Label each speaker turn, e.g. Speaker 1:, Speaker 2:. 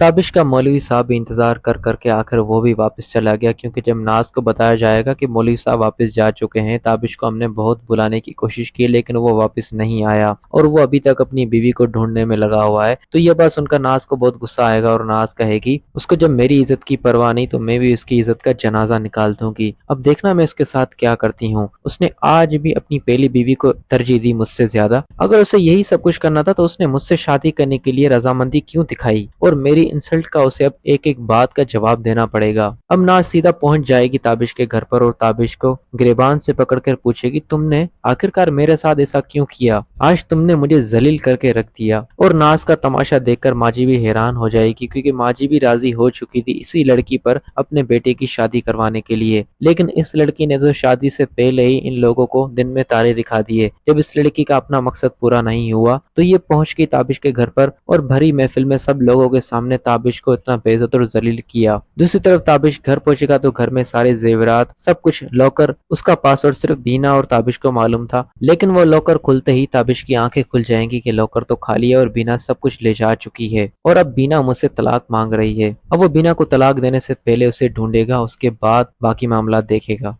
Speaker 1: تابش کا مولوی صاحب بھی انتظار کر کر کے آخر وہ بھی واپس چلا گیا، کیونکہ جب ناز کو بتایا جائے گا کہ مولوی صاحب واپس جا چکے ہیں، تابش کو ہم نے بہت بلانے کی کوشش کی لیکن وہ واپس نہیں آیا اور وہ ابھی تک اپنی بیوی کو ڈھونڈنے میں لگا ہوا ہے، تو یہ بات سن کر ناز کو بہت غصہ آئے گا اور ناز کہے گی اس کو جب میری عزت کی پرواہ نہیں تو میں بھی اس کی عزت کا جنازہ نکال دوں گی، اب دیکھنا میں اس کے ساتھ کیا کرتی ہوں۔ اس نے آج بھی اپنی پہلی بیوی کو ترجیح دی مجھ سے زیادہ، اگر اسے یہی سب کچھ کرنا تھا تو اس نے مجھ سے شادی کرنے کے لیے رضامندی کیوں دکھائی، اور میری انسلٹ کا اسے اب ایک ایک بات کا جواب دینا پڑے گا۔ اب ناز سیدھا پہنچ جائے گی تابش کے گھر پر اور تابش کو گریبان سے پکڑ کر پوچھے گی تم نے آخرکار میرے ساتھ ایسا کیوں کیا، آج تم نے مجھے ذلیل کر کے رکھ دیا۔ اور ناز کا تماشا دیکھ کر ماجی بھی حیران ہو جائے گی، کیونکہ ماجی بھی راضی ہو چکی تھی اسی لڑکی پر اپنے بیٹے کی شادی کروانے کے لیے، لیکن اس لڑکی نے تو شادی سے پہلے ہی ان لوگوں کو دن میں تارے دکھا دیے۔ جب اس لڑکی کا اپنا مقصد پورا نہیں ہوا تو یہ پہنچ گئی تابش کے گھر پر اور بھری محفل میں سب لوگوں کے سامنے تابش کو اتنا بے عزت اور ذلیل کیا۔ دوسری طرف تابش گھر پہنچے گا تو گھر میں سارے زیورات سب کچھ لاکر، اس کا پاسورڈ صرف بینا اور تابش کو معلوم تھا، لیکن وہ لاکر کھلتے ہی تابش کی آنکھیں کھل جائیں گی کہ لاکر تو خالی ہے اور بینا سب کچھ لے جا چکی ہے، اور اب بینا مجھ سے طلاق مانگ رہی ہے۔ اب وہ بینا کو طلاق دینے سے پہلے اسے ڈھونڈے گا، اس کے بعد باقی معاملات دیکھے گا۔